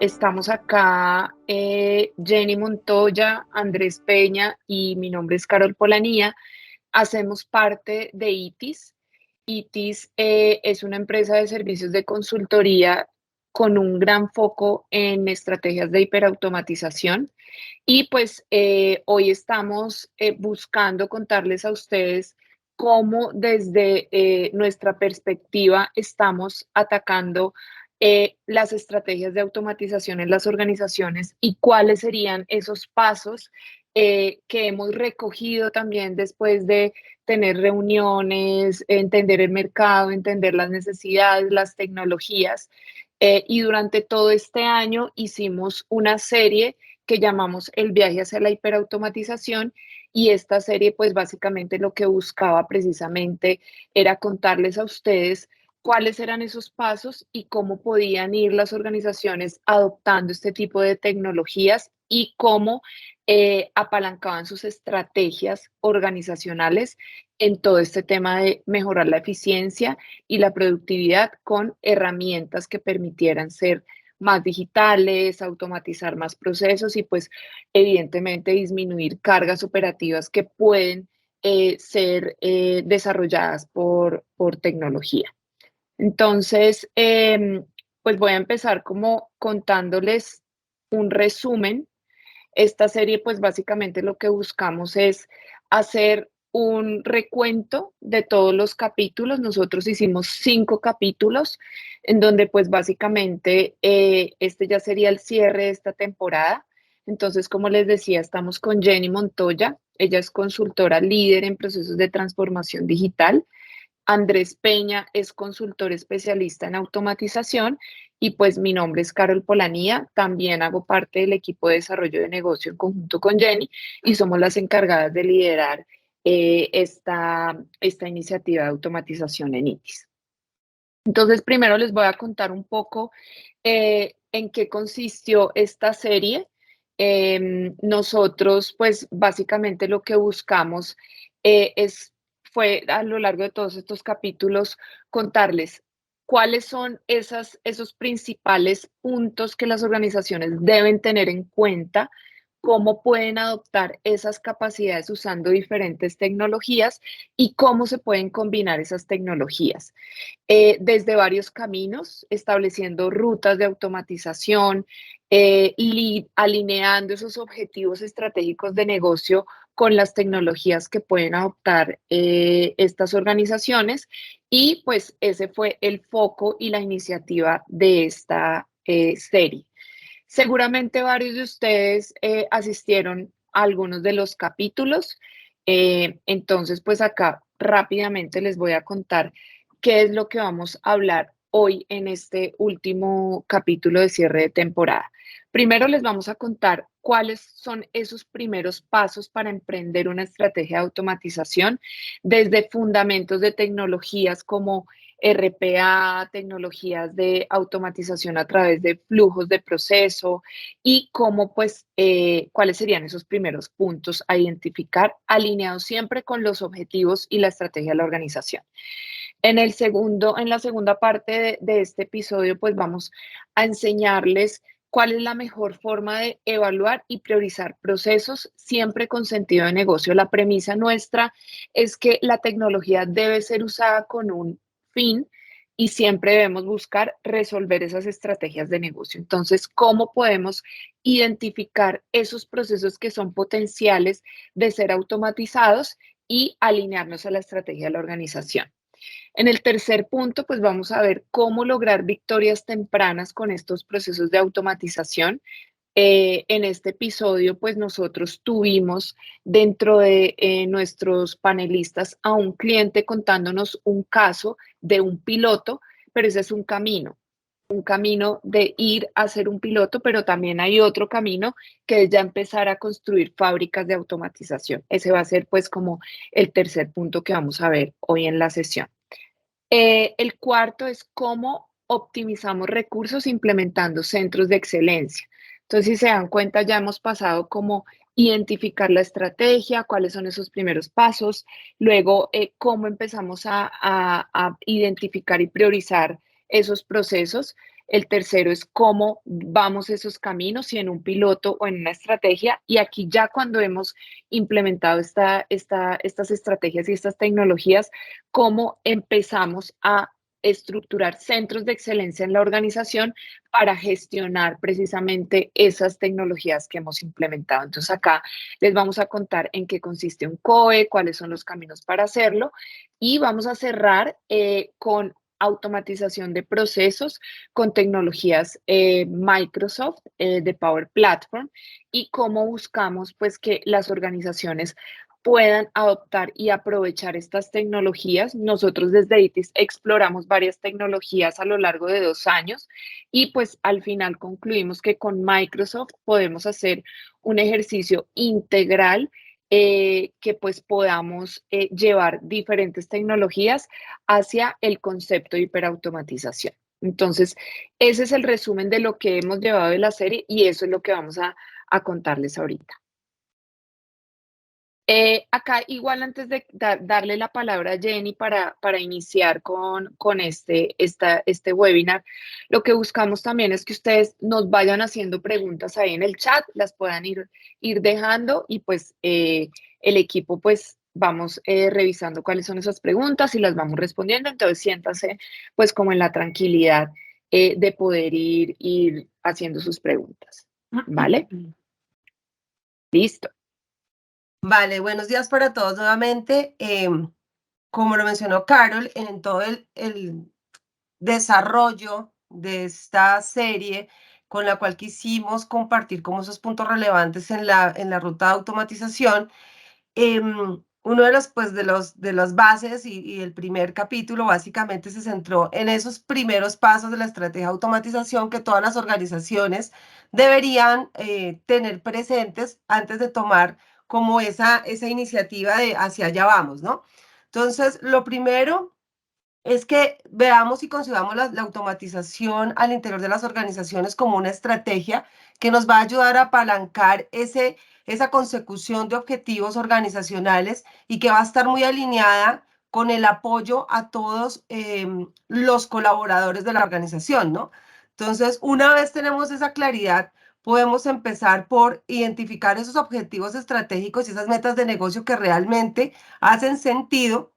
Estamos acá, Jenny Montoya, Andrés Peña y mi nombre es Carol Polanía. Hacemos parte de ITIS. ITIS es una empresa de servicios de consultoría con un gran foco en estrategias de hiperautomatización. Y pues hoy estamos buscando contarles a ustedes cómo desde nuestra perspectiva estamos atacando las estrategias de automatización en las organizaciones y cuáles serían esos pasos que hemos recogido también después de tener reuniones, entender el mercado, entender las necesidades, las tecnologías. Y durante todo este año hicimos una serie que llamamos El viaje hacia la hiperautomatización, y esta serie pues básicamente lo que buscaba precisamente era contarles a ustedes cuáles eran esos pasos y cómo podían ir las organizaciones adoptando este tipo de tecnologías y cómo apalancaban sus estrategias organizacionales en todo este tema de mejorar la eficiencia y la productividad con herramientas que permitieran ser más digitales, automatizar más procesos y pues evidentemente disminuir cargas operativas que pueden ser desarrolladas por tecnología. Entonces, pues voy a empezar como contándoles un resumen. Esta serie, pues básicamente lo que buscamos es hacer un recuento de todos los capítulos. Nosotros hicimos 5 capítulos en donde pues básicamente este ya sería el cierre de esta temporada. Entonces, como les decía, estamos con Jenny Montoya. Ella es consultora líder en procesos de transformación digital. Andrés Peña es consultor especialista en automatización y pues mi nombre es Carol Polanía, también hago parte del equipo de desarrollo de negocio en conjunto con Jenny y somos las encargadas de liderar esta iniciativa de automatización en ITIS. Entonces, primero les voy a contar un poco en qué consistió esta serie. Nosotros, pues básicamente lo que buscamos fue a lo largo de todos estos capítulos contarles cuáles son esos principales puntos que las organizaciones deben tener en cuenta, cómo pueden adoptar esas capacidades usando diferentes tecnologías y cómo se pueden combinar esas tecnologías desde varios caminos, estableciendo rutas de automatización, alineando esos objetivos estratégicos de negocio con las tecnologías que pueden adoptar estas organizaciones. Y pues ese fue el foco y la iniciativa de esta serie. Seguramente varios de ustedes asistieron a algunos de los capítulos. Entonces, pues acá rápidamente les voy a contar qué es lo que vamos a hablar hoy en este último capítulo de cierre de temporada. Primero les vamos a contar cuáles son esos primeros pasos para emprender una estrategia de automatización, desde fundamentos de tecnologías como RPA, tecnologías de automatización a través de flujos de proceso y cómo, pues, cuáles serían esos primeros puntos a identificar, alineados siempre con los objetivos y la estrategia de la organización. En la segunda parte de este episodio, pues vamos a enseñarles cuál es la mejor forma de evaluar y priorizar procesos, siempre con sentido de negocio. La premisa nuestra es que la tecnología debe ser usada con un fin y siempre debemos buscar resolver esas estrategias de negocio. Entonces, ¿cómo podemos identificar esos procesos que son potenciales de ser automatizados y alinearnos a la estrategia de la organización? En el tercer punto, pues vamos a ver cómo lograr victorias tempranas con estos procesos de automatización. En este episodio, pues nosotros tuvimos dentro de nuestros panelistas a un cliente contándonos un caso de un piloto, pero ese es un camino de ir a hacer un piloto, pero también hay otro camino que es ya empezar a construir fábricas de automatización. Ese va a ser pues como el tercer punto que vamos a ver hoy en la sesión. El cuarto es cómo optimizamos recursos implementando centros de excelencia. Entonces, si se dan cuenta, ya hemos pasado como identificar la estrategia, cuáles son esos primeros pasos, luego cómo empezamos a identificar y priorizar esos procesos. El tercero es cómo vamos esos caminos, si en un piloto o en una estrategia. Y aquí ya cuando hemos implementado estas estrategias y estas tecnologías, cómo empezamos a estructurar centros de excelencia en la organización para gestionar precisamente esas tecnologías que hemos implementado. Entonces acá les vamos a contar en qué consiste un COE, cuáles son los caminos para hacerlo y vamos a cerrar con automatización de procesos con tecnologías Microsoft de Power Platform y cómo buscamos pues que las organizaciones puedan adoptar y aprovechar estas tecnologías. Nosotros desde ITIS exploramos varias tecnologías a lo largo de 2 años y pues al final concluimos que con Microsoft podemos hacer un ejercicio integral que pues podamos llevar diferentes tecnologías hacia el concepto de hiperautomatización. Entonces, ese es el resumen de lo que hemos llevado de la serie y eso es lo que vamos a contarles ahorita. Acá, igual antes de darle la palabra a Jenny para iniciar con este webinar, lo que buscamos también es que ustedes nos vayan haciendo preguntas ahí en el chat, las puedan ir dejando y pues el equipo pues vamos revisando cuáles son esas preguntas y las vamos respondiendo. Entonces siéntanse pues como en la tranquilidad de poder ir haciendo sus preguntas. ¿Vale? Listo. Vale, buenos días para todos nuevamente. Como lo mencionó Carol, en todo el desarrollo de esta serie con la cual quisimos compartir como esos puntos relevantes en la ruta de automatización, uno de los, pues, de las bases y el primer capítulo básicamente se centró en esos primeros pasos de la estrategia de automatización que todas las organizaciones deberían tener presentes antes de tomar como esa iniciativa de hacia allá vamos, ¿no? Entonces, lo primero es que veamos y concibamos la automatización al interior de las organizaciones como una estrategia que nos va a ayudar a apalancar esa consecución de objetivos organizacionales y que va a estar muy alineada con el apoyo a todos los colaboradores de la organización, ¿no? Entonces, una vez tenemos esa claridad, podemos empezar por identificar esos objetivos estratégicos y esas metas de negocio que realmente hacen sentido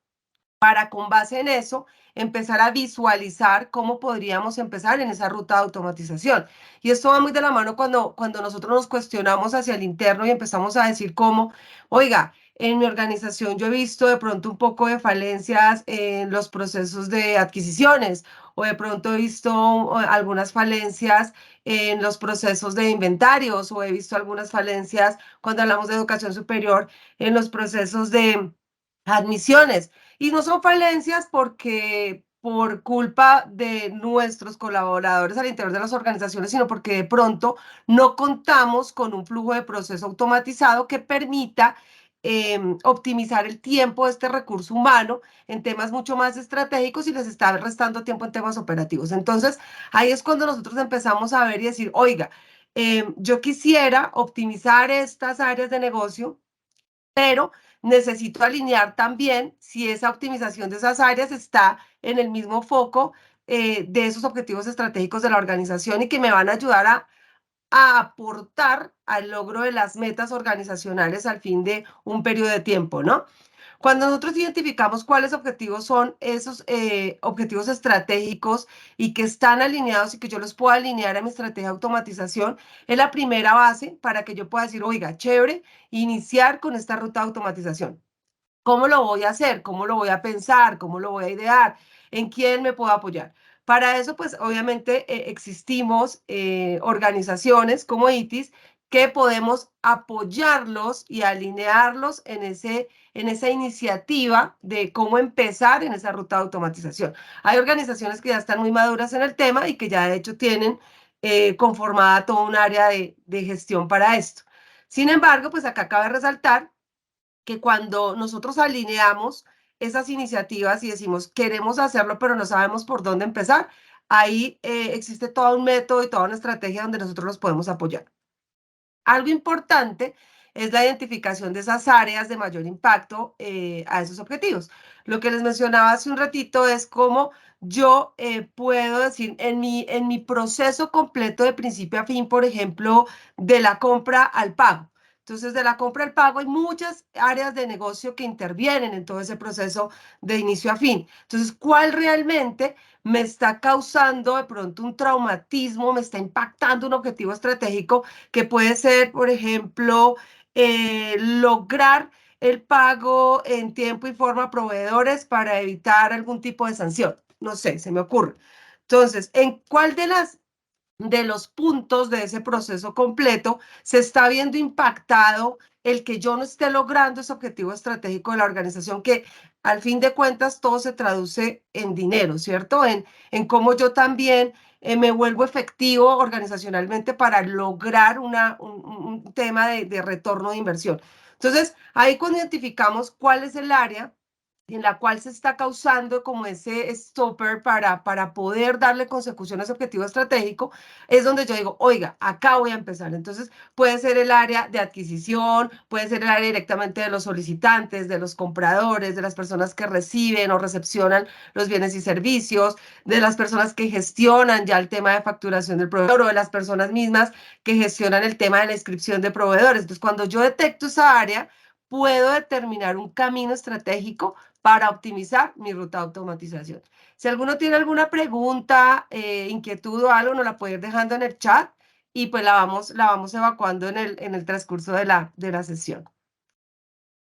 para con base en eso empezar a visualizar cómo podríamos empezar en esa ruta de automatización. Y esto va muy de la mano cuando nosotros nos cuestionamos hacia el interno y empezamos a decir cómo, oiga, en mi organización yo he visto de pronto un poco de falencias en los procesos de adquisiciones o de pronto he visto algunas falencias en los procesos de inventarios o he visto algunas falencias cuando hablamos de educación superior en los procesos de admisiones. Y no son falencias porque por culpa de nuestros colaboradores al interior de las organizaciones, sino porque de pronto no contamos con un flujo de proceso automatizado que permita optimizar el tiempo de este recurso humano en temas mucho más estratégicos y les está restando tiempo en temas operativos. Entonces, ahí es cuando nosotros empezamos a ver y decir, oiga, yo quisiera optimizar estas áreas de negocio, pero necesito alinear también si esa optimización de esas áreas está en el mismo foco de esos objetivos estratégicos de la organización y que me van a ayudar a aportar al logro de las metas organizacionales al fin de un periodo de tiempo, ¿no? Cuando nosotros identificamos cuáles objetivos son esos objetivos estratégicos y que están alineados y que yo los puedo alinear a mi estrategia de automatización, es la primera base para que yo pueda decir, oiga, chévere, iniciar con esta ruta de automatización. ¿Cómo lo voy a hacer? ¿Cómo lo voy a pensar? ¿Cómo lo voy a idear? ¿En quién me puedo apoyar? Para eso, pues obviamente existimos organizaciones como ITIS que podemos apoyarlos y alinearlos en esa iniciativa de cómo empezar en esa ruta de automatización. Hay organizaciones que ya están muy maduras en el tema y que ya de hecho tienen conformada toda un área de gestión para esto. Sin embargo, pues acá cabe resaltar que cuando nosotros alineamos esas iniciativas y decimos, queremos hacerlo, pero no sabemos por dónde empezar, ahí existe todo un método y toda una estrategia donde nosotros los podemos apoyar. Algo importante es la identificación de esas áreas de mayor impacto a esos objetivos. Lo que les mencionaba hace un ratito es cómo yo puedo decir, en mi proceso completo de principio a fin, por ejemplo, de la compra al pago. Entonces, de la compra al pago hay muchas áreas de negocio que intervienen en todo ese proceso de inicio a fin. Entonces, ¿cuál realmente me está causando de pronto un traumatismo, me está impactando un objetivo estratégico que puede ser, por ejemplo, lograr el pago en tiempo y forma a proveedores para evitar algún tipo de sanción? No sé, se me ocurre. Entonces, ¿en cuál de los puntos de ese proceso completo se está viendo impactado el que yo no esté logrando ese objetivo estratégico de la organización, que al fin de cuentas todo se traduce en dinero, ¿cierto? En cómo yo también me vuelvo efectivo organizacionalmente para lograr un tema de retorno de inversión. Entonces, ahí cuando identificamos cuál es el área en la cual se está causando como ese stopper para poder darle consecución a ese objetivo estratégico, es donde yo digo, oiga, acá voy a empezar. Entonces, puede ser el área de adquisición, puede ser el área directamente de los solicitantes, de los compradores, de las personas que reciben o recepcionan los bienes y servicios, de las personas que gestionan ya el tema de facturación del proveedor o de las personas mismas que gestionan el tema de la inscripción de proveedores. Entonces, cuando yo detecto esa área, puedo determinar un camino estratégico para optimizar mi ruta de automatización. Si alguno tiene alguna pregunta, inquietud o algo, nos la puede ir dejando en el chat y pues la vamos evacuando en el transcurso de la sesión.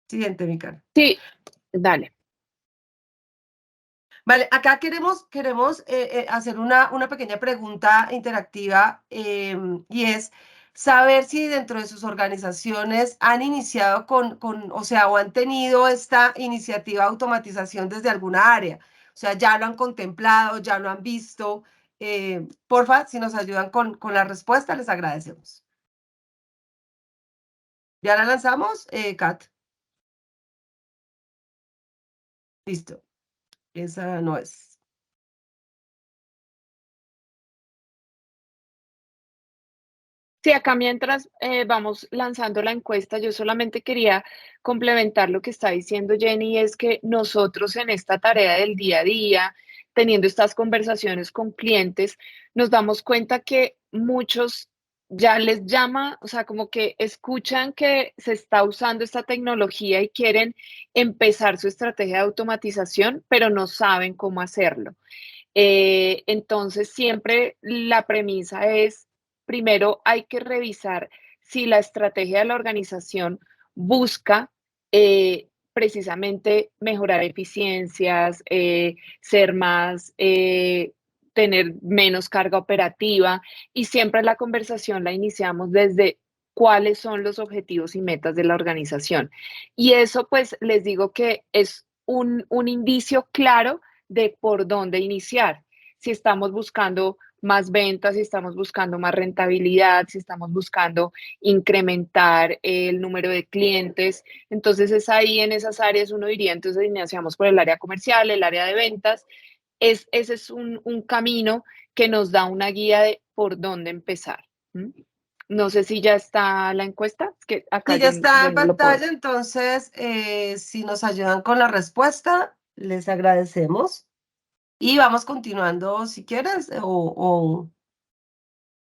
Siguiente, Mical. Sí, dale. Vale, acá queremos hacer una pequeña pregunta interactiva y es saber si dentro de sus organizaciones han iniciado o sea, o han tenido esta iniciativa de automatización desde alguna área. O sea, ya lo han contemplado, ya lo han visto. Porfa, si nos ayudan con la respuesta, les agradecemos. ¿Ya la lanzamos, Kat? Listo. Esa no es. Sí, acá mientras vamos lanzando la encuesta, yo solamente quería complementar lo que está diciendo Jenny, es que nosotros en esta tarea del día a día, teniendo estas conversaciones con clientes, nos damos cuenta que muchos ya les llama, o sea, como que escuchan que se está usando esta tecnología y quieren empezar su estrategia de automatización, pero no saben cómo hacerlo. Entonces, siempre la premisa es, primero hay que revisar si la estrategia de la organización busca precisamente mejorar eficiencias, ser más, tener menos carga operativa, y siempre la conversación la iniciamos desde cuáles son los objetivos y metas de la organización. Y eso, pues, les digo que es un indicio claro de por dónde iniciar. Si estamos buscando más ventas, si estamos buscando más rentabilidad, si estamos buscando incrementar el número de clientes. Entonces es ahí en esas áreas uno diría, entonces iniciamos por el área comercial, el área de ventas. Ese es un camino que nos da una guía de por dónde empezar. ¿Mm? No sé si ya está la encuesta, es que acá Sí, ya está yo en no lo puedo pantalla, ver. entonces si nos ayudan con la respuesta, les agradecemos. Y vamos continuando si quieres, o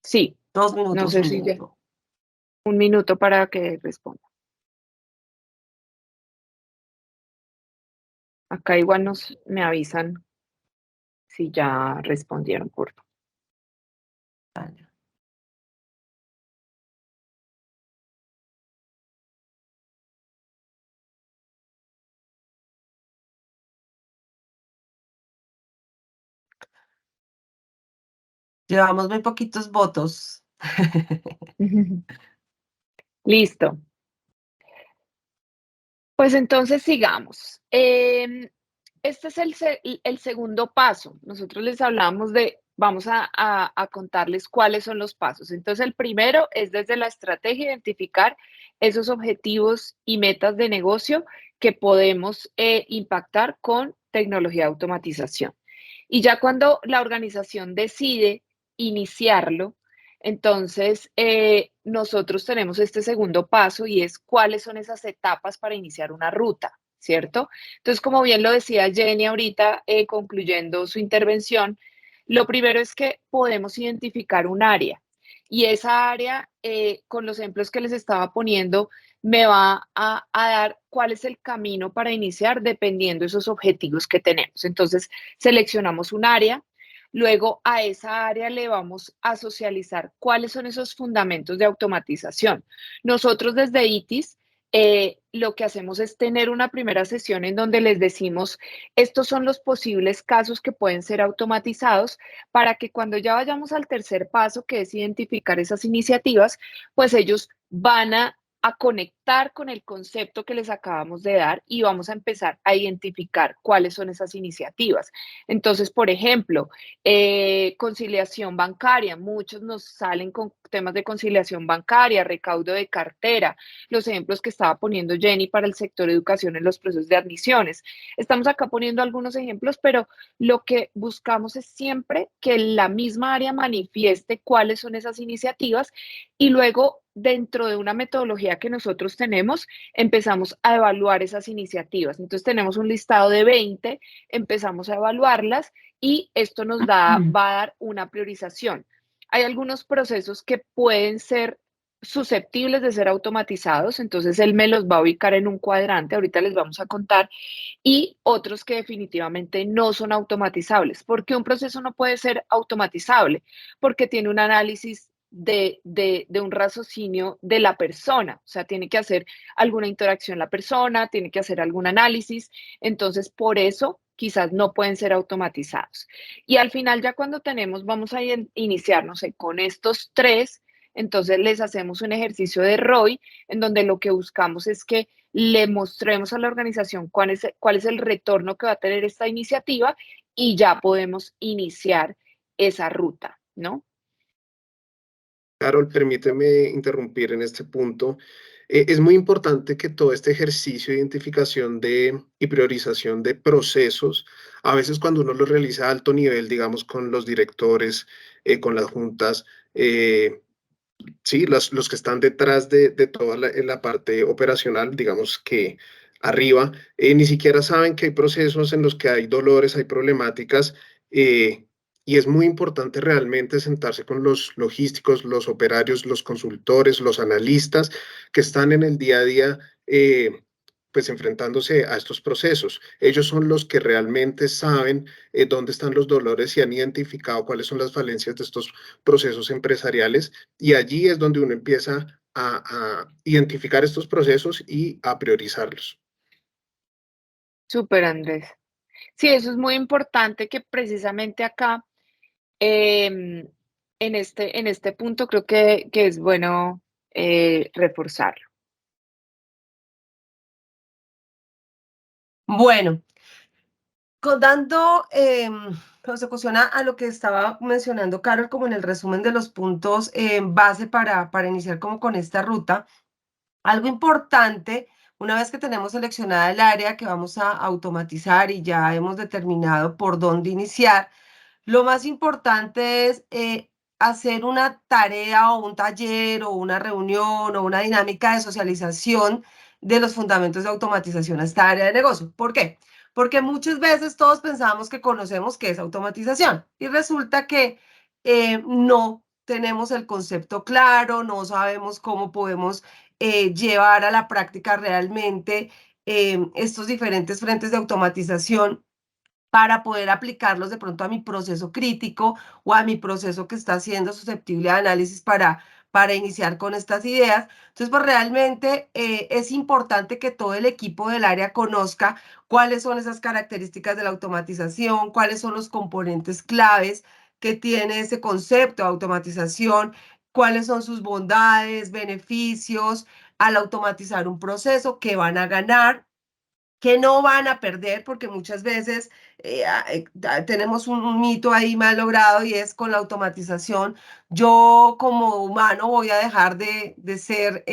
Sí, dos no minutos, sé un si ya. minuto. Un minuto para que responda. Acá igual me avisan si ya respondieron, por favor. Vale. Llevamos muy poquitos votos. Listo. Pues entonces sigamos. Este es el segundo paso. Nosotros les hablamos de, vamos a contarles cuáles son los pasos. Entonces el primero es desde la estrategia identificar esos objetivos y metas de negocio que podemos impactar con tecnología de automatización. Y ya cuando la organización decide iniciarlo, entonces nosotros tenemos este segundo paso y es cuáles son esas etapas para iniciar una ruta. ¿cierto? Entonces, como bien lo decía Jenny ahorita, concluyendo su intervención, lo primero es que podemos identificar un área y esa área, con los ejemplos que les estaba poniendo, me va a dar cuál es el camino para iniciar dependiendo de esos objetivos que tenemos. Entonces, seleccionamos un área. Luego a esa área le vamos a socializar cuáles son esos fundamentos de automatización. Nosotros desde ITIS lo que hacemos es tener una primera sesión en donde les decimos, estos son los posibles casos que pueden ser automatizados para que cuando ya vayamos al tercer paso, que es identificar esas iniciativas, pues ellos van a conectar con el concepto que les acabamos de dar y vamos a empezar a identificar cuáles son esas iniciativas. Entonces, por ejemplo, conciliación bancaria, muchos nos salen con temas de conciliación bancaria, recaudo de cartera, los ejemplos que estaba poniendo Jenny para el sector educación en los procesos de admisiones. Estamos acá poniendo algunos ejemplos, pero lo que buscamos es siempre que la misma área manifieste cuáles son esas iniciativas y luego dentro de una metodología que nosotros tenemos, empezamos a evaluar esas iniciativas. Entonces tenemos un listado de 20, empezamos a evaluarlas y esto nos va a dar una priorización. Hay algunos procesos que pueden ser susceptibles de ser automatizados, entonces él me los va a ubicar en un cuadrante, ahorita les vamos a contar, y otros que definitivamente no son automatizables. ¿Por qué un proceso no puede ser automatizable? Porque tiene un análisis de un raciocinio de la persona, o sea, tiene que hacer alguna interacción la persona, tiene que hacer algún análisis, entonces por eso quizás no pueden ser automatizados. Y al final ya cuando tenemos, vamos a iniciar, no sé, con estos tres, entonces les hacemos un ejercicio de ROI en donde lo que buscamos es que le mostremos a la organización cuál es el retorno que va a tener esta iniciativa y ya podemos iniciar esa ruta, ¿no? Carol, permíteme interrumpir en este punto. Es muy importante que todo este ejercicio de identificación y priorización de procesos, a veces cuando uno lo realiza a alto nivel, digamos, con los directores, con las juntas, sí, los que están detrás de toda la parte operacional, digamos que arriba, ni siquiera saben que hay procesos en los que hay dolores, hay problemáticas, eh, y es muy importante realmente sentarse con los logísticos, los operarios, los consultores, los analistas que están en el día a día, pues enfrentándose a estos procesos. Ellos son los que realmente saben dónde están los dolores y han identificado cuáles son las falencias de estos procesos empresariales y allí es donde uno empieza a identificar estos procesos y a priorizarlos. Súper, Andrés. Sí, eso es muy importante que precisamente acá, en este punto, creo que es bueno reforzarlo. Bueno, dando consecución a lo que estaba mencionando Carol, como en el resumen de los puntos base para iniciar como con esta ruta, algo importante, una vez que tenemos seleccionada el área que vamos a automatizar y ya hemos determinado por dónde iniciar, lo más importante es hacer una tarea o un taller o una reunión o una dinámica de socialización de los fundamentos de automatización a esta área de negocio. ¿Por qué? Porque muchas veces todos pensamos que conocemos qué es automatización y resulta que no tenemos el concepto claro, no sabemos cómo podemos llevar a la práctica realmente estos diferentes frentes de automatización para poder aplicarlos de pronto a mi proceso crítico o a mi proceso que está siendo susceptible de análisis para iniciar con estas ideas. Entonces, pues realmente es importante que todo el equipo del área conozca cuáles son esas características de la automatización, cuáles son los componentes claves que tiene ese concepto de automatización, cuáles son sus bondades, beneficios al automatizar un proceso, que van a ganar, que no van a perder, porque muchas veces tenemos un mito ahí mal logrado y es con la automatización, yo como humano voy a dejar de ser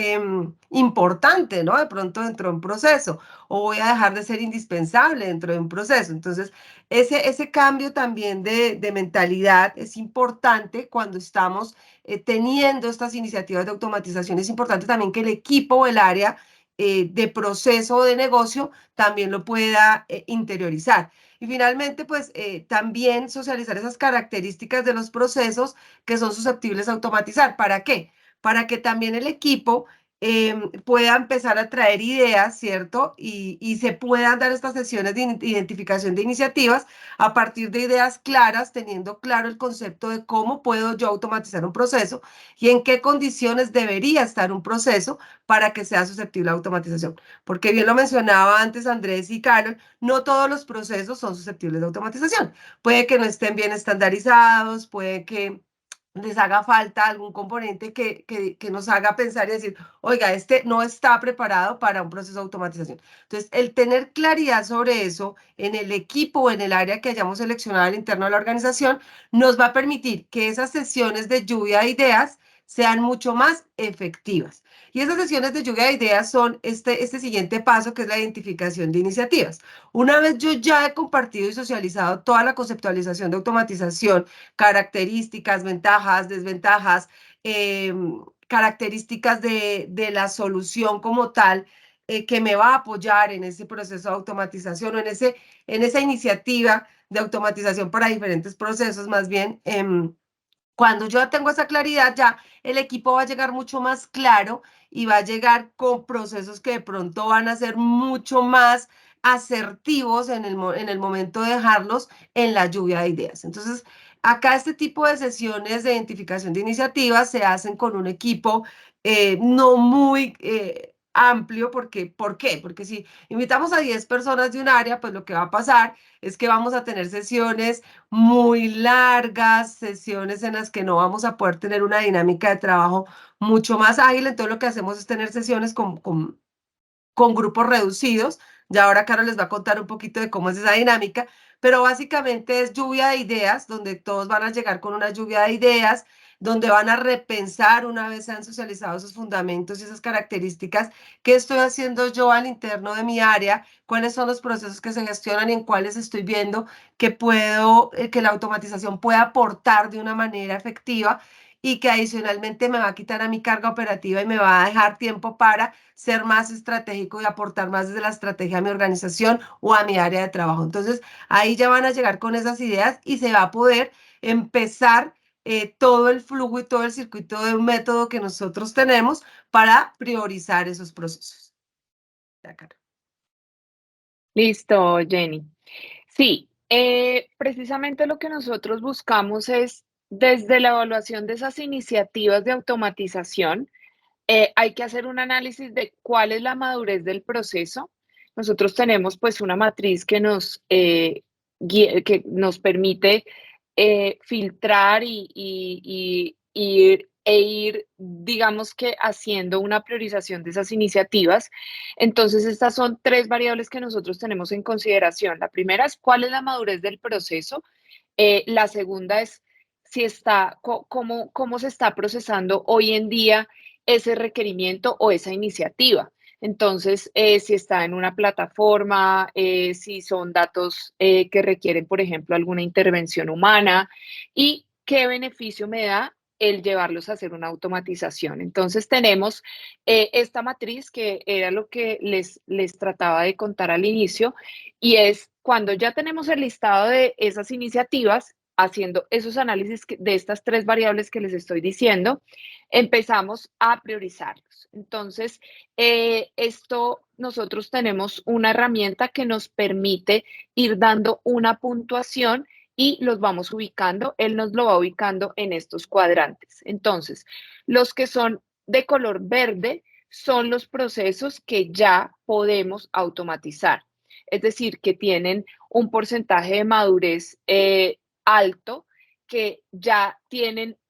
importante, ¿no? De pronto dentro de un proceso, o voy a dejar de ser indispensable dentro de un proceso. Entonces, ese cambio también de mentalidad es importante cuando estamos teniendo estas iniciativas de automatización. Es importante también que el equipo o el área de proceso o de negocio también lo pueda interiorizar. Y finalmente, pues también socializar esas características de los procesos que son susceptibles a automatizar. ¿Para qué? Para que también el equipo pueda empezar a traer ideas, ¿cierto? Y se puedan dar estas sesiones de identificación de iniciativas a partir de ideas claras, teniendo claro el concepto de cómo puedo yo automatizar un proceso y en qué condiciones debería estar un proceso para que sea susceptible a automatización. Porque bien lo mencionaba antes Andrés y Carol, no todos los procesos son susceptibles de automatización. Puede que no estén bien estandarizados, puede que les haga falta algún componente que nos haga pensar y decir, oiga, este no está preparado para un proceso de automatización. Entonces, el tener claridad sobre eso en el equipo o en el área que hayamos seleccionado al interno de la organización nos va a permitir que esas sesiones de lluvia de ideas sean mucho más efectivas. Y esas sesiones de lluvia de ideas son este siguiente paso, que es la identificación de iniciativas. Una vez yo ya he compartido y socializado toda la conceptualización de automatización, características, ventajas, desventajas, características de la solución como tal, que me va a apoyar en ese proceso de automatización o en esa iniciativa de automatización para diferentes procesos, más bien. Cuando yo tengo esa claridad, ya el equipo va a llegar mucho más claro y va a llegar con procesos que de pronto van a ser mucho más asertivos en el momento de dejarlos en la lluvia de ideas. Entonces, acá este tipo de sesiones de identificación de iniciativas se hacen con un equipo no muy amplio. ¿Por qué? Porque si invitamos a 10 personas de un área, pues lo que va a pasar es que vamos a tener sesiones muy largas, sesiones en las que no vamos a poder tener una dinámica de trabajo mucho más ágil. Entonces lo que hacemos es tener sesiones con grupos reducidos. Ya ahora Carol les va a contar un poquito de cómo es esa dinámica, pero básicamente es lluvia de ideas, donde todos van a llegar con una lluvia de ideas, donde van a repensar una vez se han socializado esos fundamentos y esas características, qué estoy haciendo yo al interno de mi área, cuáles son los procesos que se gestionan y en cuáles estoy viendo que que la automatización puede aportar de una manera efectiva y que adicionalmente me va a quitar a mi carga operativa y me va a dejar tiempo para ser más estratégico y aportar más desde la estrategia a mi organización o a mi área de trabajo. Entonces, ahí ya van a llegar con esas ideas y se va a poder empezar todo el flujo y todo el circuito de un método que nosotros tenemos para priorizar esos procesos. Listo, Jenny. Sí, precisamente lo que nosotros buscamos es, desde la evaluación de esas iniciativas de automatización, hay que hacer un análisis de cuál es la madurez del proceso. Nosotros tenemos pues una matriz que que nos permite filtrar ir, digamos que haciendo una priorización de esas iniciativas. Entonces, estas son tres variables que nosotros tenemos en consideración. La primera es cuál es la madurez del proceso. La segunda es si cómo se está procesando hoy en día ese requerimiento o esa iniciativa. Entonces, si está en una plataforma, si son datos que requieren, por ejemplo, alguna intervención humana y qué beneficio me da el llevarlos a hacer una automatización. Entonces, tenemos esta matriz que era lo que les trataba de contar al inicio y es cuando ya tenemos el listado de esas iniciativas, haciendo esos análisis de estas tres variables que les estoy diciendo, empezamos a priorizarlos. Entonces, nosotros tenemos una herramienta que nos permite ir dando una puntuación y los vamos ubicando. Él nos lo va ubicando en estos cuadrantes. Entonces, los que son de color verde son los procesos que ya podemos automatizar. Es decir, que tienen un porcentaje de madurez alto, que ya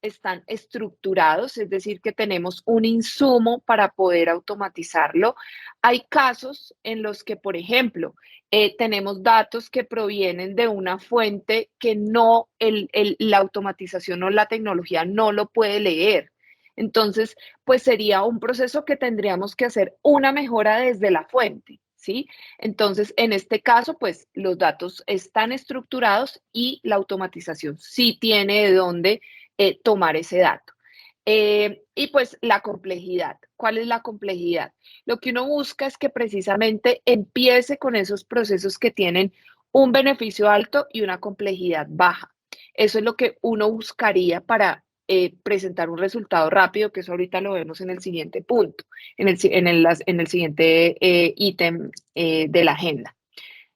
están estructurados, es decir, que tenemos un insumo para poder automatizarlo. Hay casos en los que, por ejemplo, tenemos datos que provienen de una fuente que la automatización o la tecnología no lo puede leer. Entonces, pues sería un proceso que tendríamos que hacer una mejora desde la fuente, ¿sí? Entonces, en este caso, pues los datos están estructurados y la automatización sí tiene de dónde tomar ese dato. Y pues la complejidad. ¿Cuál es la complejidad? Lo que uno busca es que precisamente empiece con esos procesos que tienen un beneficio alto y una complejidad baja. Eso es lo que uno buscaría para presentar un resultado rápido, que eso ahorita lo vemos en el siguiente punto, en el siguiente ítem de la agenda.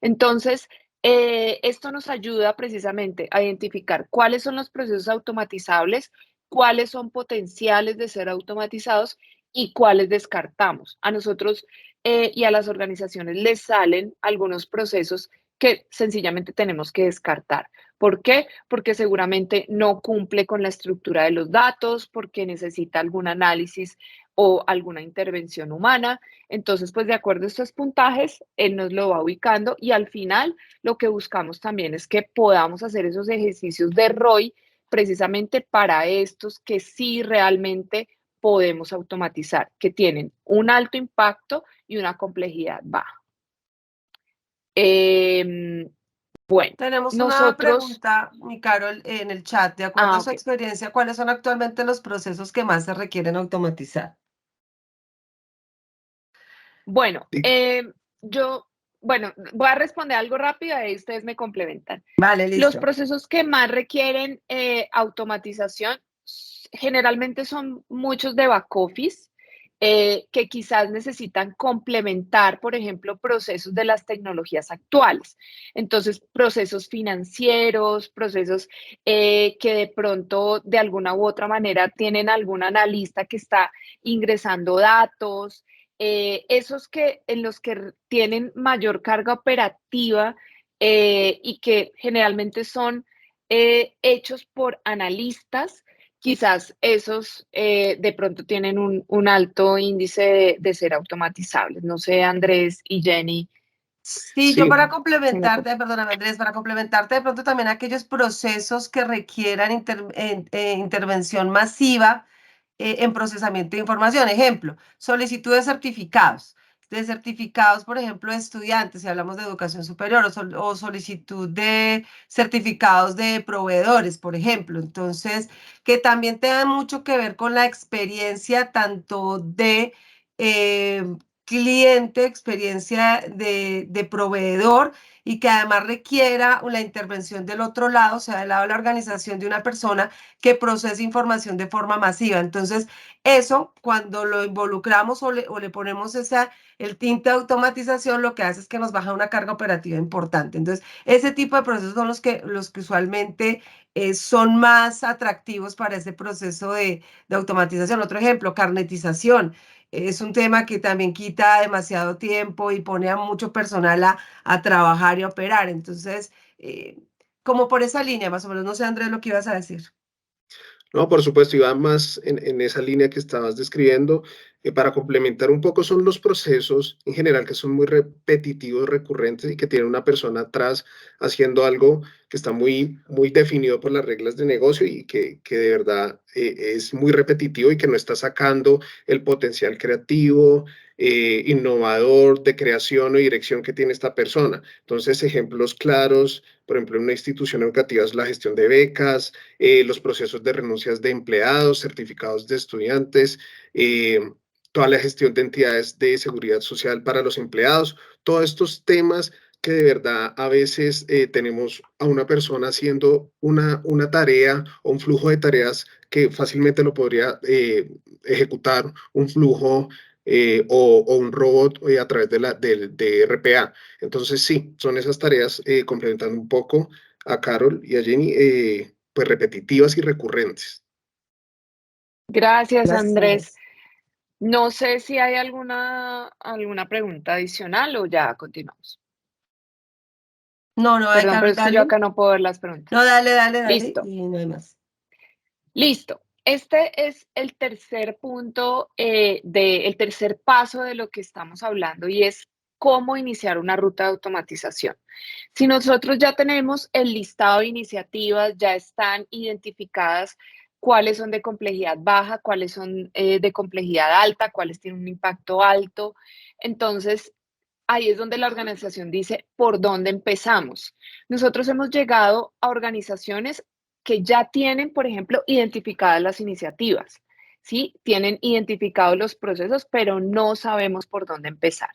Entonces, esto nos ayuda precisamente a identificar cuáles son los procesos automatizables, cuáles son potenciales de ser automatizados y cuáles descartamos. A nosotros y a las organizaciones les salen algunos procesos que sencillamente tenemos que descartar. ¿Por qué? Porque seguramente no cumple con la estructura de los datos, porque necesita algún análisis o alguna intervención humana. Entonces, pues de acuerdo a estos puntajes, él nos lo va ubicando y al final lo que buscamos también es que podamos hacer esos ejercicios de ROI precisamente para estos que sí realmente podemos automatizar, que tienen un alto impacto y una complejidad baja. Bueno, Tenemos una nosotros, pregunta, mi Carol, en el chat. De acuerdo a su ok, experiencia, ¿cuáles son actualmente los procesos que más se requieren automatizar? bueno, Y bueno, voy a responder algo rápido, ahí ustedes me complementan. Vale, Los listo. procesos que más requieren automatización generalmente son muchos de back office, que quizás necesitan complementar, por ejemplo, procesos de las tecnologías actuales. Entonces, procesos financieros, procesos que de pronto, de alguna u otra manera, tienen algún analista que está ingresando datos, esos que en los que tienen mayor carga operativa y que generalmente son hechos por analistas, quizás esos de pronto tienen un alto índice de ser automatizables. No sé, Andrés y Jenny, Sí, yo sí, para si me... complementarte, perdóname Andrés, para complementarte de pronto también aquellos procesos que requieran intervención masiva en procesamiento de información. Ejemplo, solicitud de certificados, por ejemplo, de estudiantes, si hablamos de educación superior, o solicitud de certificados de proveedores, por ejemplo. Entonces, que también tengan mucho que ver con la experiencia tanto de cliente, experiencia de proveedor y que además requiera la intervención del otro lado, o sea, del lado de la organización de una persona que procese información de forma masiva. Entonces, eso, cuando lo involucramos o le ponemos el tinte de automatización, lo que hace es que nos baja una carga operativa importante. Entonces, ese tipo de procesos son los que usualmente son más atractivos para ese proceso de automatización. Otro ejemplo, carnetización. Es un tema que también quita demasiado tiempo y pone a mucho personal a trabajar y a operar. Entonces, como por esa línea, más o menos, no sé, Andrés, lo que ibas a decir. no, por supuesto, iba más en esa línea que estabas describiendo. Para complementar un poco, son los procesos en general que son muy repetitivos, recurrentes y que tiene una persona atrás haciendo algo que está muy definido por las reglas de negocio y que de verdad es muy repetitivo y que no está sacando el potencial creativo, innovador, de creación o dirección que tiene esta persona. Entonces, ejemplos claros, por ejemplo, en una institución educativa es la gestión de becas, los procesos de renuncias de empleados, certificados de estudiantes, toda la gestión de entidades de seguridad social para los empleados, todos estos temas que de verdad a veces tenemos a una persona haciendo una tarea o un flujo de tareas que fácilmente lo podría ejecutar un flujo o un robot a través de RPA. Entonces sí, son esas tareas complementando un poco a Carol y a Jenny, pues repetitivas y recurrentes. Gracias, Gracias, Andrés. Andrés. No sé si hay alguna pregunta adicional o ya continuamos. No, no hay, Perdón, pero Carol, es que yo dale. acá no puedo ver las preguntas. No, dale, Listo, y no hay más. listo. Este es el tercer punto, el tercer paso de lo que estamos hablando y es cómo iniciar una ruta de automatización. Si nosotros ya tenemos el listado de iniciativas, ya están identificadas cuáles son de complejidad baja, cuáles son de complejidad alta, cuáles tienen un impacto alto, entonces ahí es donde la organización dice, ¿por dónde empezamos? Nosotros hemos llegado a organizaciones que ya tienen, por ejemplo, identificadas las iniciativas. ¿sí? Tienen identificados los procesos, pero no sabemos por dónde empezar.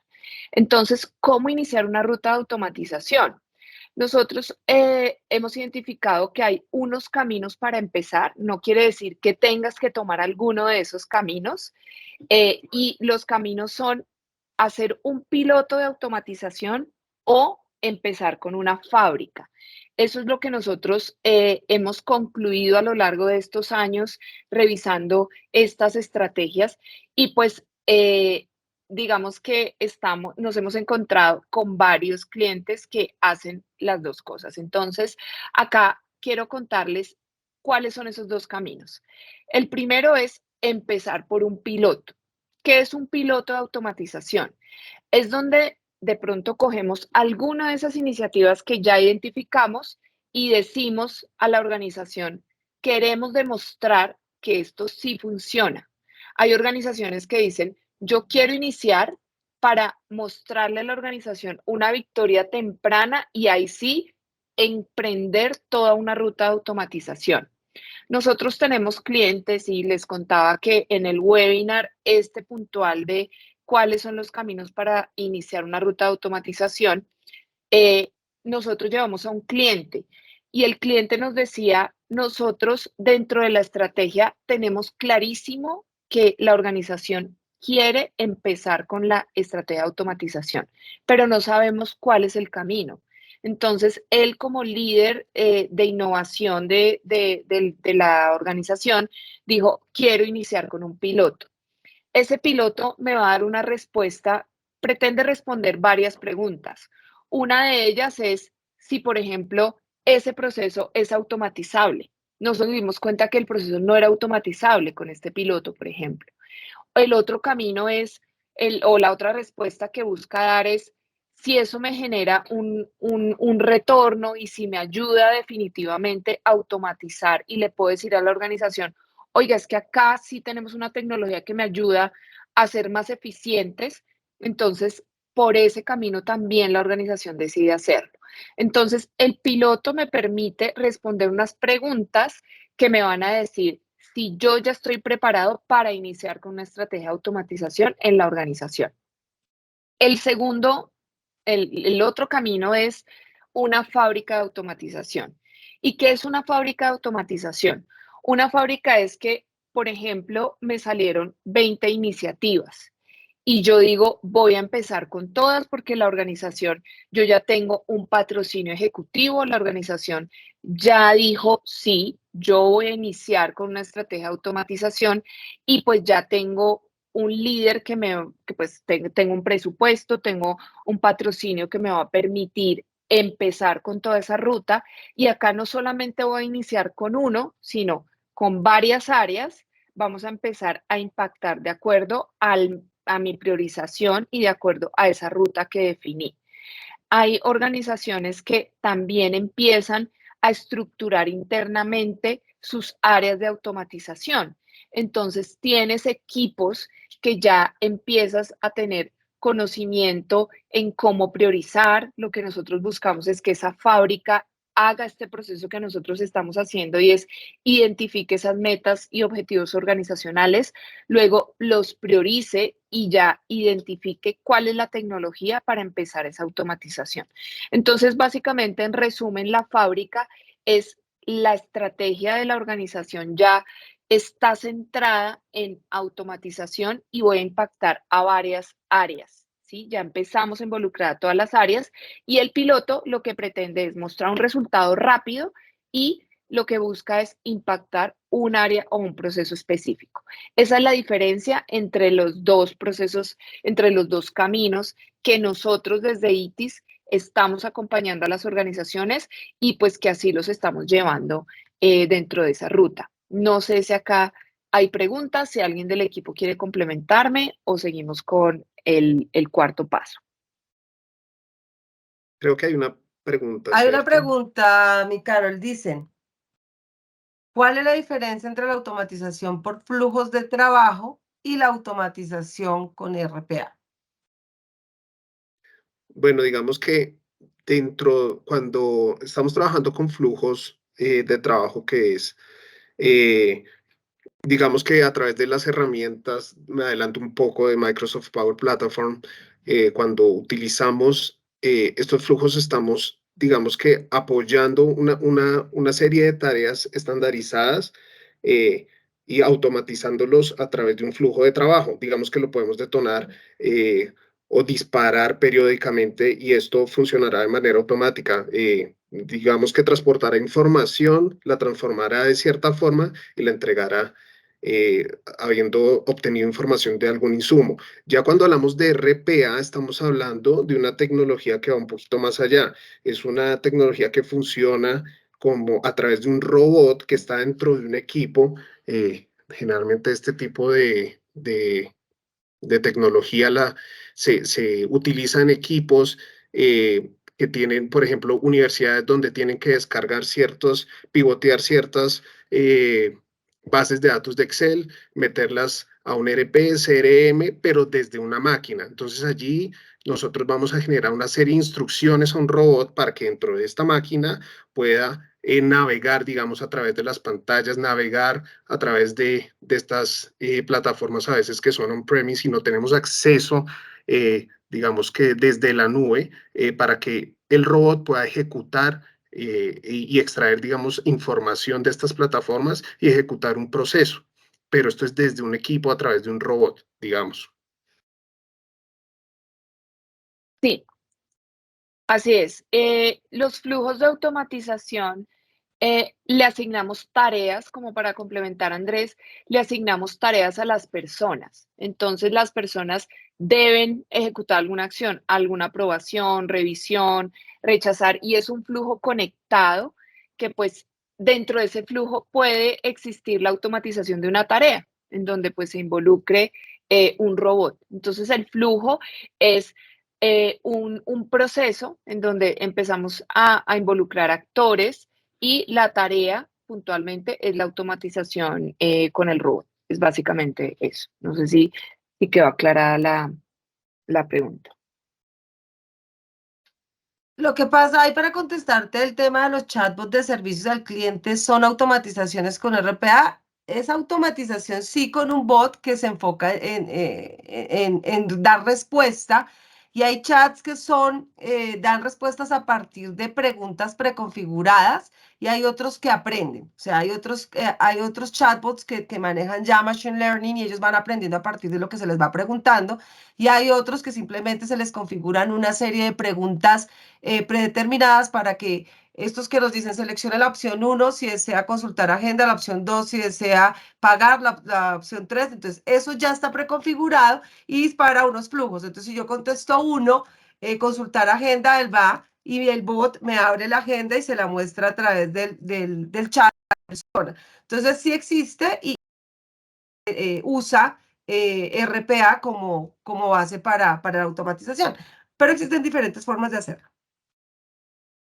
Entonces, ¿cómo iniciar una ruta de automatización? Nosotros hemos identificado que hay unos caminos para empezar, no quiere decir que tengas que tomar alguno de esos caminos, y los caminos son hacer un piloto de automatización o empezar con una fábrica. Eso es lo que nosotros hemos concluido a lo largo de estos años revisando estas estrategias y pues digamos que nos hemos encontrado con varios clientes que hacen las dos cosas. Entonces, acá quiero contarles cuáles son esos dos caminos. El primero es empezar por un piloto. ¿Qué es un piloto de automatización? Es donde de pronto cogemos alguna de esas iniciativas que ya identificamos y decimos a la organización, queremos demostrar que esto sí funciona. Hay organizaciones que dicen, yo quiero iniciar para mostrarle a la organización una victoria temprana y ahí sí emprender toda una ruta de automatización. Nosotros tenemos clientes y les contaba que en el webinar este puntual de cuáles son los caminos para iniciar una ruta de automatización, nosotros llevamos a un cliente y el cliente nos decía, nosotros dentro de la estrategia tenemos clarísimo que la organización quiere empezar con la estrategia de automatización, pero no sabemos cuál es el camino. Entonces, él como líder de innovación de la organización dijo, quiero iniciar con un piloto. Ese piloto me va a dar una respuesta, pretende responder varias preguntas. Una de ellas es si, por ejemplo, ese proceso es automatizable. Nos dimos cuenta que el proceso no era automatizable con este piloto, por ejemplo. El otro camino es, o la otra respuesta que busca dar es si eso me genera un retorno y si me ayuda definitivamente a automatizar y le puedo decir a la organización, oiga, es que acá sí tenemos una tecnología que me ayuda a ser más eficientes, entonces por ese camino también la organización decide hacerlo. Entonces, el piloto me permite responder unas preguntas que me van a decir si yo ya estoy preparado para iniciar con una estrategia de automatización en la organización. El segundo, el otro camino es una fábrica de automatización. ¿Y qué es una fábrica de automatización? Una fábrica es que, por ejemplo, me salieron 20 iniciativas y yo digo, voy a empezar con todas porque la organización, yo ya tengo un patrocinio ejecutivo, la organización ya dijo, sí, yo voy a iniciar con una estrategia de automatización y pues ya tengo un líder que pues tengo un presupuesto, tengo un patrocinio que me va a permitir empezar con toda esa ruta y acá no solamente voy a iniciar con uno, sino con varias áreas, vamos a empezar a impactar de acuerdo a mi priorización y de acuerdo a esa ruta que definí. Hay organizaciones que también empiezan a estructurar internamente sus áreas de automatización. Entonces, tienes equipos que ya empiezas a tener conocimiento en cómo priorizar. Lo que nosotros buscamos es que esa fábrica haga este proceso que nosotros estamos haciendo y es identifique esas metas y objetivos organizacionales, luego los priorice y ya identifique cuál es la tecnología para empezar esa automatización. Entonces, básicamente, en resumen, la fábrica es la estrategia de la organización ya está centrada en automatización y voy a impactar a varias áreas. ¿Sí? Ya empezamos a involucrar a todas las áreas y el piloto lo que pretende es mostrar un resultado rápido y lo que busca es impactar un área o un proceso específico. Esa es la diferencia entre los dos procesos, entre los dos caminos que nosotros desde ITIS estamos acompañando a las organizaciones y pues que así los estamos llevando dentro de esa ruta. No sé si acá hay preguntas, si alguien del equipo quiere complementarme o seguimos con el cuarto paso. Creo que hay una pregunta, Hay una ¿cierto? pregunta, mi Carol, dicen, ¿cuál es la diferencia entre la automatización por flujos de trabajo y la automatización con RPA? Bueno, digamos que cuando estamos trabajando con flujos de trabajo que es digamos que a través de las herramientas, me adelanto un poco, de Microsoft Power Platform, cuando utilizamos estos flujos estamos, digamos que apoyando una serie de tareas estandarizadas eh, y automatizándolos a través de un flujo de trabajo. Digamos que lo podemos detonar o disparar periódicamente y esto funcionará de manera automática. Digamos que transportará información, la transformará de cierta forma y la entregará habiendo obtenido información de algún insumo. Ya cuando hablamos de RPA, estamos hablando de una tecnología que va un poquito más allá. Es una tecnología que funciona como a través de un robot que está dentro de un equipo. Generalmente este tipo de tecnología se utiliza en equipos que tienen, por ejemplo, universidades donde tienen que descargar pivotear ciertas bases de datos de Excel, meterlas a un ERP, CRM, pero desde una máquina. Entonces allí nosotros vamos a generar una serie de instrucciones a un robot para que dentro de esta máquina pueda navegar, digamos, a través de las pantallas, navegar a través de estas plataformas a veces que son on-premise y no tenemos acceso, digamos que desde la nube, para que el robot pueda ejecutar y extraer, digamos, información de estas plataformas y ejecutar un proceso. Pero esto es desde un equipo a través de un robot, digamos. Sí, así es. Los flujos de automatización, le asignamos tareas, como para complementar a Andrés, le asignamos tareas a las personas. Entonces, las personas deben ejecutar alguna acción, alguna aprobación, revisión, rechazar, y es un flujo conectado que, pues, dentro de ese flujo puede existir la automatización de una tarea, en donde, pues, se involucre, un robot. Entonces, el flujo es un proceso en donde empezamos a involucrar actores y la tarea puntualmente es la automatización con el robot. Es básicamente eso. No sé si quedó aclarada la pregunta. Lo que pasa ahí para contestarte el tema de los chatbots de servicios al cliente son automatizaciones con RPA. Es automatización sí con un bot que se enfoca en dar respuesta y hay chats que dan respuestas a partir de preguntas preconfiguradas y hay otros que aprenden. O sea, hay otros chatbots que manejan ya Machine Learning y ellos van aprendiendo a partir de lo que se les va preguntando y hay otros que simplemente se les configuran una serie de preguntas predeterminadas para que estos que nos dicen seleccione la opción 1 si desea consultar agenda, la opción 2 si desea pagar, la opción 3. Entonces, eso ya está preconfigurado y dispara unos flujos. Entonces, si yo contesto 1, consultar agenda, él va y el bot me abre la agenda y se la muestra a través del chat de la persona. Entonces, sí existe y usa RPA como base para la automatización, pero existen diferentes formas de hacerlo.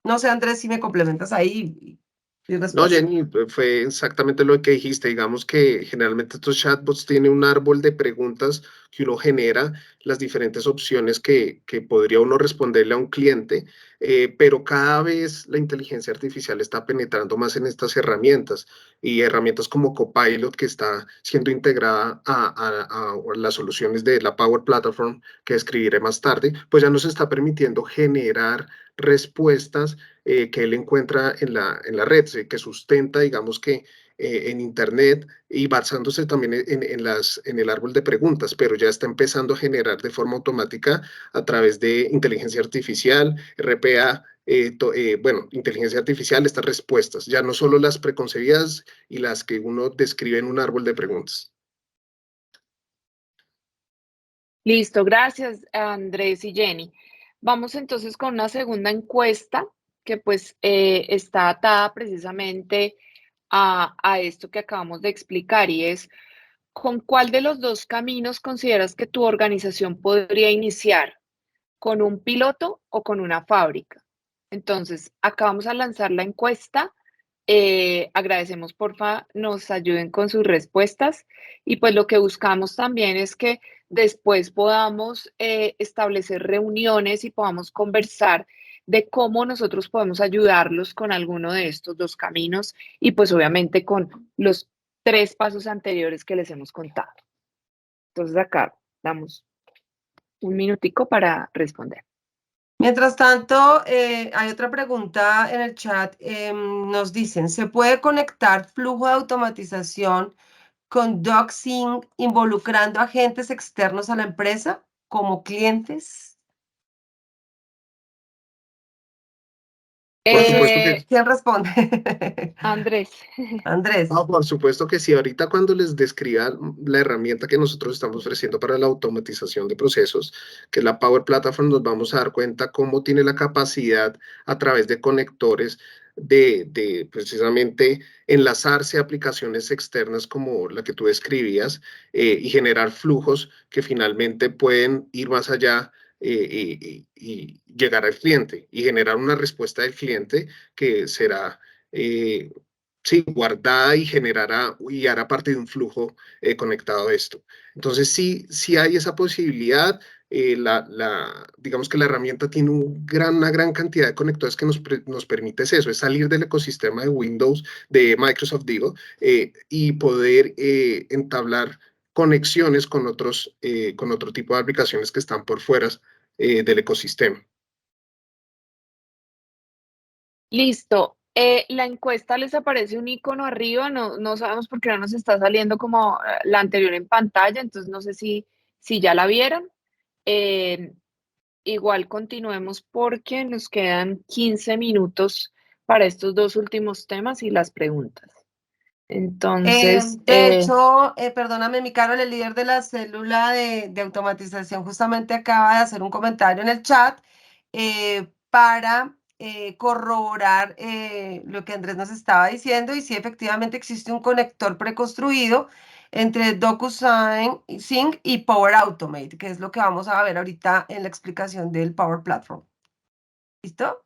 No sé, Andrés, si me complementas ahí y No, respuesta. Jenny, fue exactamente lo que dijiste. Digamos que generalmente estos chatbots tienen un árbol de preguntas que uno genera, las diferentes opciones que podría uno responderle a un cliente, pero cada vez la inteligencia artificial está penetrando más en estas herramientas y herramientas como Copilot, que está siendo integrada a las soluciones de la Power Platform, que describiré más tarde, pues ya nos está permitiendo generar respuestas que él encuentra en la red, que sustenta, digamos que en Internet y basándose también en el árbol de preguntas, pero ya está empezando a generar de forma automática a través de inteligencia artificial, RPA, bueno, inteligencia artificial, estas respuestas, ya no solo las preconcebidas y las que uno describe en un árbol de preguntas. Listo, gracias Andrés y Jenny. Vamos entonces con una segunda encuesta que pues está atada precisamente a esto que acabamos de explicar y es, ¿con cuál de los dos caminos consideras que tu organización podría iniciar? ¿Con un piloto o con una fábrica? Entonces, acá vamos a lanzar la encuesta. Agradecemos, porfa, nos ayuden con sus respuestas. Y pues lo que buscamos también es que después podamos establecer reuniones y podamos conversar de cómo nosotros podemos ayudarlos con alguno de estos dos caminos y pues obviamente con los 3 pasos anteriores que les hemos contado. Entonces acá damos un minutico para responder. Mientras tanto, hay otra pregunta en el chat. Nos dicen, ¿se puede conectar flujo de automatización con DocSync involucrando agentes externos a la empresa como clientes? Por supuesto que ¿Quién responde? Andrés. Andrés. por supuesto que sí. Ahorita cuando les describa la herramienta que nosotros estamos ofreciendo para la automatización de procesos, que es la Power Platform, nos vamos a dar cuenta cómo tiene la capacidad a través de conectores de precisamente enlazarse a aplicaciones externas como la que tú describías y generar flujos que finalmente pueden ir más allá y llegar al cliente y generar una respuesta del cliente que será sí, guardada y generará y hará parte de un flujo conectado a esto. Entonces, sí hay esa posibilidad. Digamos que la herramienta tiene una gran cantidad de conectores que nos permite eso, es salir del ecosistema de Windows, de Microsoft, digo, y poder entablar conexiones con con otro tipo de aplicaciones que están por fuera del ecosistema. Listo. La encuesta les aparece un icono arriba, no sabemos por qué no nos está saliendo como la anterior en pantalla, entonces no sé si ya la vieron. Igual continuemos porque nos quedan 15 minutos para estos 2 últimos temas y las preguntas. Entonces, De hecho, perdóname, mi Carol, el líder de la célula de automatización justamente acaba de hacer un comentario en el chat para corroborar lo que Andrés nos estaba diciendo y si efectivamente existe un conector preconstruido entre DocuSign Sync y Power Automate, que es lo que vamos a ver ahorita en la explicación del Power Platform. ¿Listo?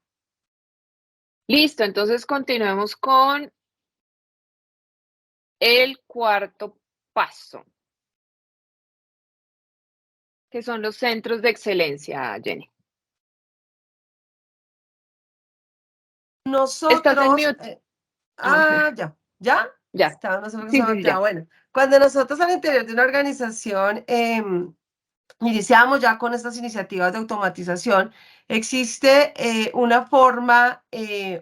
listo, entonces continuemos con el cuarto paso, que son los centros de excelencia, Jenny. Estás en Nosotros, mute. ya, ¿ya? Ya. Estaba, no sé por qué Sí, se sí, me sí, queda. ya. Bueno, cuando nosotros al interior de una organización iniciamos ya con estas iniciativas de automatización, existe una forma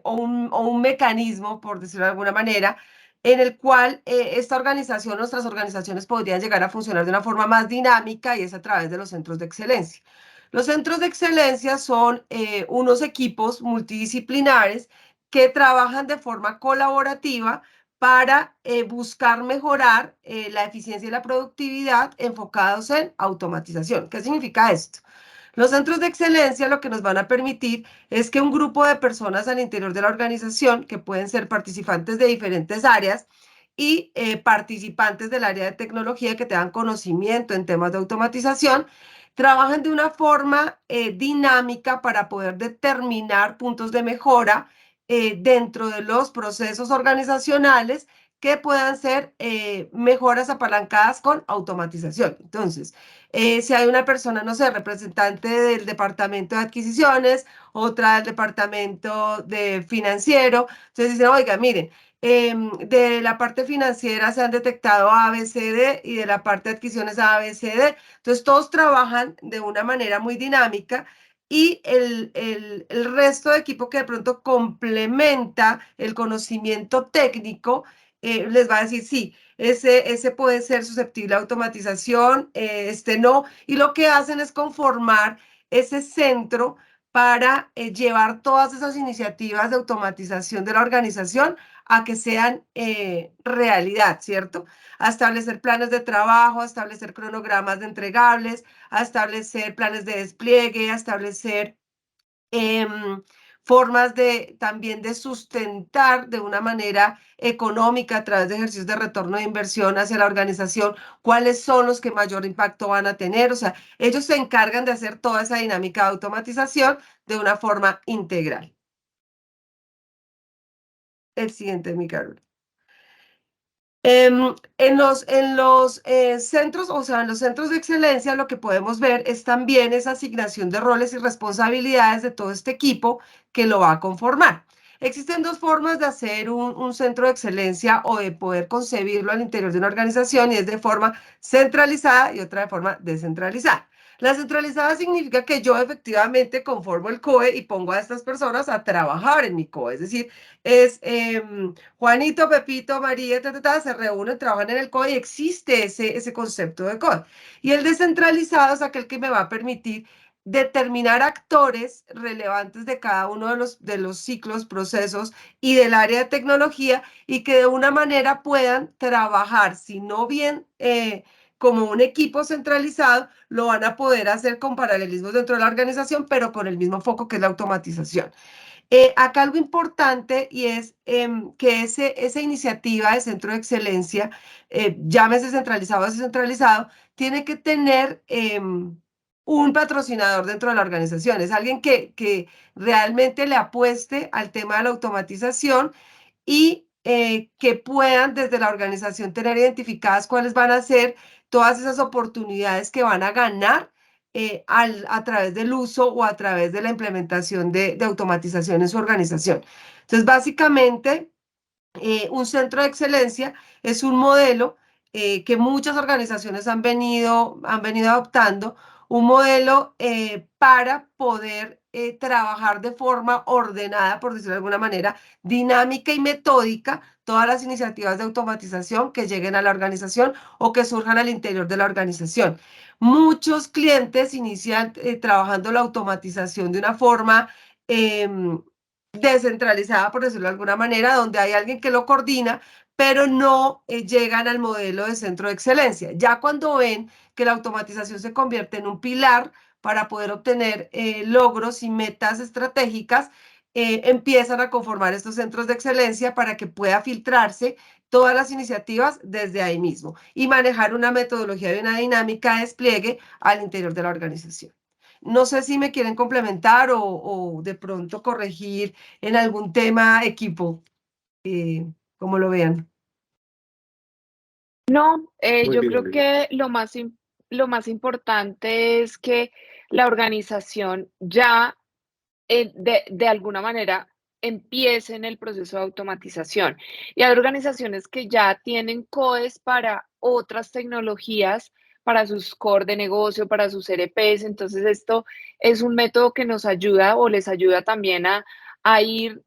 o un mecanismo, por decirlo de alguna manera, en el cual esta organización, nuestras organizaciones podrían llegar a funcionar de una forma más dinámica y es a través de los centros de excelencia. Los centros de excelencia son unos equipos multidisciplinares que trabajan de forma colaborativa para buscar mejorar la eficiencia y la productividad enfocados en automatización. ¿Qué significa esto? Los centros de excelencia lo que nos van a permitir es que un grupo de personas al interior de la organización, que pueden ser participantes de diferentes áreas y participantes del área de tecnología que tengan conocimiento en temas de automatización, trabajen de una forma dinámica para poder determinar puntos de mejora dentro de los procesos organizacionales que puedan ser mejoras apalancadas con automatización. Entonces, si hay una persona, no sé, representante del departamento de adquisiciones, otra del departamento de financiero, entonces dicen, oiga, miren, de la parte financiera se han detectado A, B, C, D y de la parte de adquisiciones A, B, C, D. Entonces, todos trabajan de una manera muy dinámica y el resto de equipo que de pronto complementa el conocimiento técnico, les va a decir, sí, ese puede ser susceptible a automatización, este no, y lo que hacen es conformar ese centro para llevar todas esas iniciativas de automatización de la organización a que sean realidad, ¿cierto? A establecer planes de trabajo, a establecer cronogramas de entregables, a establecer planes de despliegue, a establecer formas también de sustentar de una manera económica a través de ejercicios de retorno de inversión hacia la organización, cuáles son los que mayor impacto van a tener. O sea, ellos se encargan de hacer toda esa dinámica de automatización de una forma integral. El siguiente, mi Carol. En los centros, o sea, en los centros de excelencia, lo que podemos ver es también esa asignación de roles y responsabilidades de todo este equipo que lo va a conformar. Existen dos formas de hacer un centro de excelencia o de poder concebirlo al interior de una organización, y es de forma centralizada y otra de forma descentralizada. La centralizada significa que yo efectivamente conformo el COE y pongo a estas personas a trabajar en mi COE. Es decir, es Juanito, Pepito, María, se reúnen, trabajan en el COE y existe ese concepto de COE. Y el descentralizado es aquel que me va a permitir determinar actores relevantes de cada uno de los ciclos, procesos y del área de tecnología, y que de una manera puedan trabajar, si no bien como un equipo centralizado, lo van a poder hacer con paralelismos dentro de la organización, pero con el mismo foco, que es la automatización. Acá algo importante, y es que esa iniciativa de centro de excelencia, llámese centralizado o descentralizado, tiene que tener un patrocinador dentro de la organización. Es alguien que realmente le apueste al tema de la automatización, y que puedan desde la organización tener identificadas cuáles van a ser todas esas oportunidades que van a ganar a través del uso o a través de la implementación de automatización en su organización. Entonces, básicamente, un centro de excelencia es un modelo que muchas organizaciones han venido adoptando, un modelo para poder trabajar de forma ordenada, por decirlo de alguna manera, dinámica y metódica, todas las iniciativas de automatización que lleguen a la organización o que surjan al interior de la organización. Muchos clientes inician trabajando la automatización de una forma descentralizada, por decirlo de alguna manera, donde hay alguien que lo coordina, pero no llegan al modelo de centro de excelencia. Ya cuando ven que la automatización se convierte en un pilar para poder obtener logros y metas estratégicas, empiezan a conformar estos centros de excelencia para que pueda filtrarse todas las iniciativas desde ahí mismo y manejar una metodología y una dinámica de despliegue al interior de la organización. No sé si me quieren complementar o de pronto corregir en algún tema, equipo, como lo vean. No, Muy yo bien, creo muy bien. que lo más importante es que la organización ya de alguna manera empiece en el proceso de automatización. Y hay organizaciones que ya tienen COEs para otras tecnologías, para sus core de negocio, para sus ERPs. Entonces, esto es un método que nos ayuda o les ayuda también a ir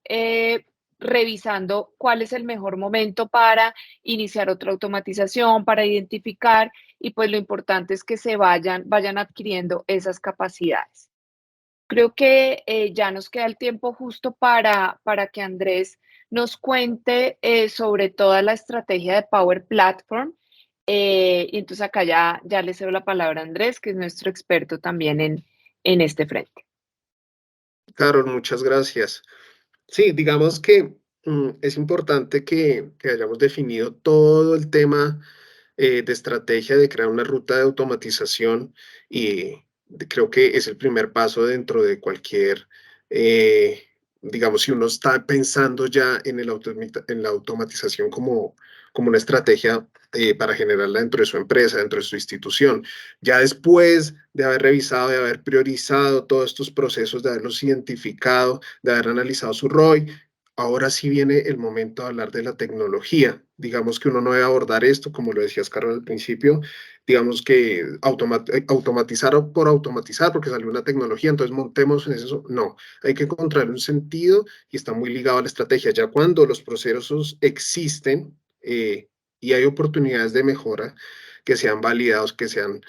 revisando cuál es el mejor momento para iniciar otra automatización, para identificar, y pues lo importante es que vayan adquiriendo esas capacidades. Creo que ya nos queda el tiempo justo para que Andrés nos cuente sobre toda la estrategia de Power Platform. Y entonces acá ya le cedo la palabra a Andrés, que es nuestro experto también en este frente. Carol, muchas gracias. Sí, digamos que es importante que hayamos definido todo el tema de estrategia de crear una ruta de automatización, y creo que es el primer paso dentro de cualquier, digamos, si uno está pensando ya en la automatización como una estrategia para generarla dentro de su empresa, dentro de su institución. Ya después de haber revisado, de haber priorizado todos estos procesos, de haberlos identificado, de haber analizado su ROI, ahora sí viene el momento de hablar de la tecnología. Digamos que uno no debe abordar esto, como lo decías, Carlos, al principio, digamos que automatizar por automatizar, porque salió una tecnología, entonces montemos en eso. No, hay que encontrar un sentido y está muy ligado a la estrategia. Ya cuando los procesos existen y hay oportunidades de mejora que sean validados, que sean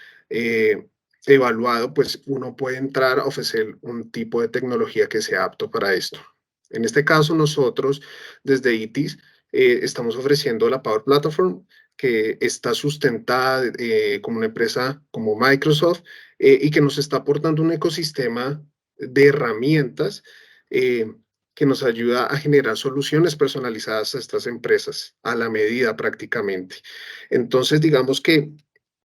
evaluado, pues uno puede entrar a ofrecer un tipo de tecnología que sea apto para esto. En este caso, nosotros desde ITIS estamos ofreciendo la Power Platform, que está sustentada como una empresa como Microsoft, y que nos está aportando un ecosistema de herramientas eh, que nos ayuda a generar soluciones personalizadas a estas empresas, a la medida prácticamente. Entonces, digamos que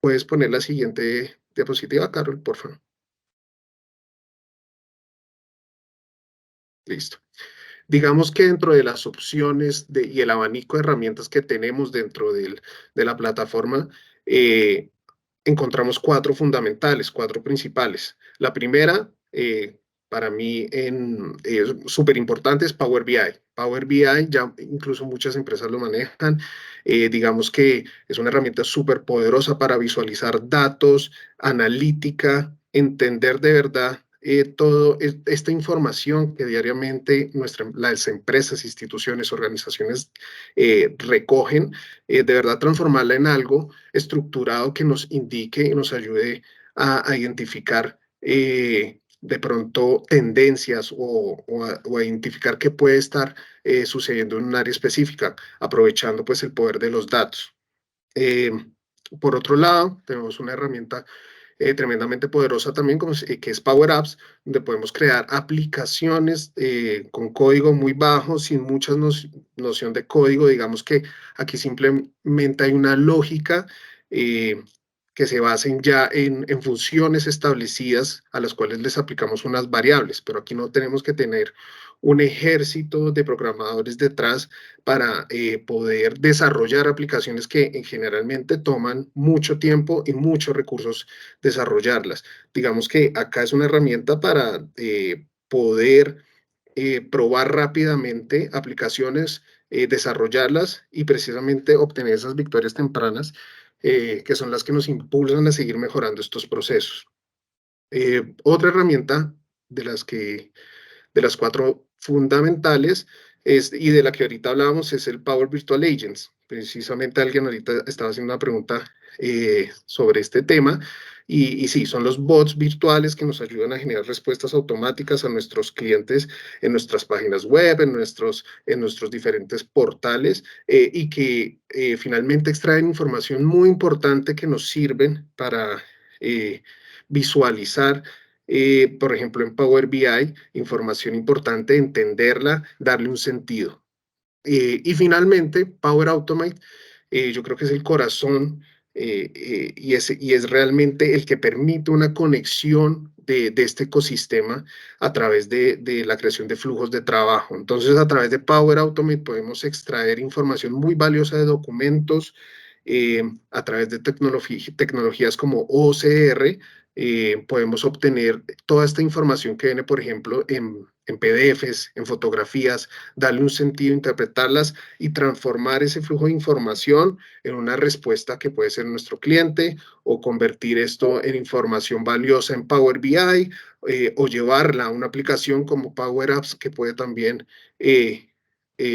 puedes poner la siguiente diapositiva, Carol, por favor. Listo. Digamos que dentro de las opciones y el abanico de herramientas que tenemos dentro de la plataforma, encontramos cuatro fundamentales, cuatro principales. La primera, para mí súper importante es Power BI. Power BI ya incluso muchas empresas lo manejan. Digamos que es una herramienta súper poderosa para visualizar datos, analítica, entender de verdad toda esta información que diariamente las empresas, instituciones, organizaciones recogen, de verdad transformarla en algo estructurado que nos indique y nos ayude a identificar de pronto tendencias o a identificar qué puede estar sucediendo en un área específica, aprovechando pues el poder de los datos. Eh, por otro lado, tenemos una herramienta tremendamente poderosa también, que es Power Apps, donde podemos crear aplicaciones con código muy bajo, sin mucha noción de código. Digamos que aquí simplemente hay una lógica que se basen ya en funciones establecidas a las cuales les aplicamos unas variables, pero aquí no tenemos que tener un ejército de programadores detrás para poder desarrollar aplicaciones que generalmente toman mucho tiempo y muchos recursos desarrollarlas. Digamos que acá es una herramienta para poder probar rápidamente aplicaciones, desarrollarlas y precisamente obtener esas victorias tempranas que son las que nos impulsan a seguir mejorando estos procesos. Otra herramienta de las cuatro fundamentales y de la que ahorita hablábamos es el Power Virtual Agents. Precisamente alguien ahorita estaba haciendo una pregunta sobre este tema y sí, son los bots virtuales que nos ayudan a generar respuestas automáticas a nuestros clientes en nuestras páginas web, en nuestros diferentes portales y que finalmente extraen información muy importante que nos sirven para visualizar por ejemplo, en Power BI, información importante, entenderla, darle un sentido. Y finalmente, Power Automate, yo creo que es el corazón y es realmente el que permite una conexión de este ecosistema a través de la creación de flujos de trabajo. Entonces, a través de Power Automate podemos extraer información muy valiosa de documentos a través de tecnologías como OCR. Podemos obtener toda esta información que viene, por ejemplo, en PDFs, en fotografías, darle un sentido, interpretarlas y transformar ese flujo de información en una respuesta que puede ser nuestro cliente o convertir esto en información valiosa en Power BI o llevarla a una aplicación como Power Apps que puede también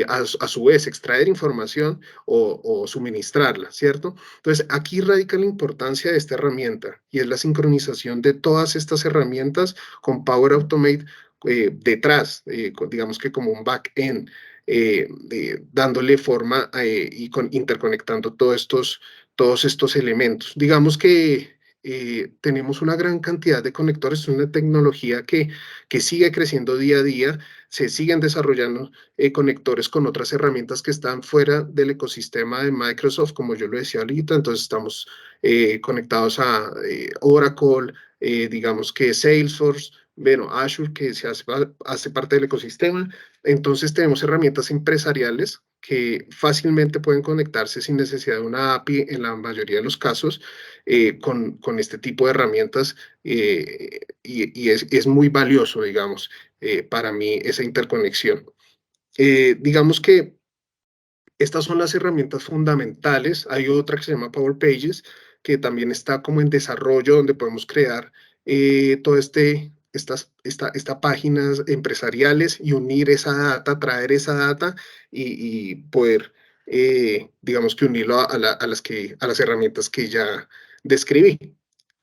a su vez extraer información o suministrarla, ¿cierto? Entonces, aquí radica la importancia de esta herramienta y es la sincronización de todas estas herramientas con Power Automate detrás, digamos que como un back-end, dándole forma y interconectando todos estos elementos. Digamos que tenemos una gran cantidad de conectores, es una tecnología que sigue creciendo día a día, se siguen desarrollando conectores con otras herramientas que están fuera del ecosistema de Microsoft, como yo lo decía ahorita, entonces estamos conectados a Oracle, digamos que Salesforce, bueno, Azure, que hace parte del ecosistema. Entonces tenemos herramientas empresariales que fácilmente pueden conectarse sin necesidad de una API en la mayoría de los casos con este tipo de herramientas y es muy valioso, digamos, para mí esa interconexión. Digamos que estas son las herramientas fundamentales. Hay otra que se llama Power Pages, que también está como en desarrollo, donde podemos crear estas páginas empresariales y unir esa data, traer esa data y poder, digamos que unirlo a las herramientas que ya describí.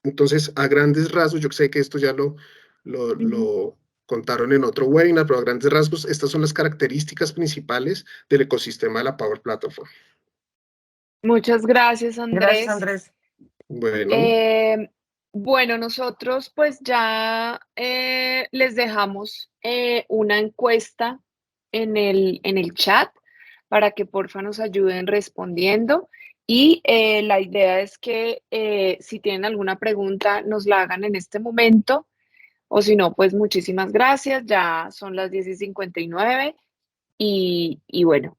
Entonces, a grandes rasgos, yo sé que esto ya lo contaron en otro webinar, pero a grandes rasgos, estas son las características principales del ecosistema de la Power Platform. Muchas gracias, Gracias, Andrés. Andrés. Bueno, Bueno, nosotros pues ya les dejamos una encuesta en el chat para que porfa nos ayuden respondiendo. Y la idea es que si tienen alguna pregunta nos la hagan en este momento. O si no, pues muchísimas gracias. Ya son las 10:59 y bueno,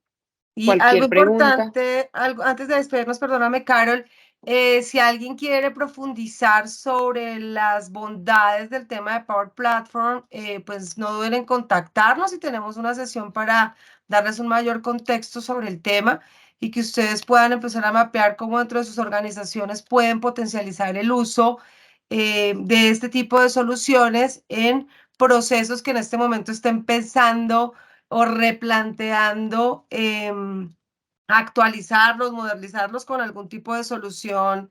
Y algo cualquier pregunta. importante, algo, antes de despedirnos, perdóname, Carol, Si alguien quiere profundizar sobre las bondades del tema de Power Platform, pues no duden en contactarnos y tenemos una sesión para darles un mayor contexto sobre el tema y que ustedes puedan empezar a mapear cómo dentro de sus organizaciones pueden potencializar el uso de este tipo de soluciones en procesos que en este momento estén pensando o replanteando actualizarlos, modernizarlos con algún tipo de solución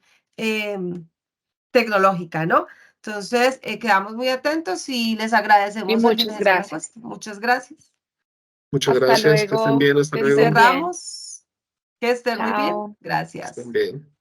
tecnológica, ¿no? Entonces, quedamos muy atentos y les Y agradecemos el muchas financiamiento. gracias. Muchas gracias. Muchas Hasta gracias, que estén luego. bien, hasta Que Y luego. estén bien. cerramos. Que estén muy bien. Chao. Que estén Gracias. bien.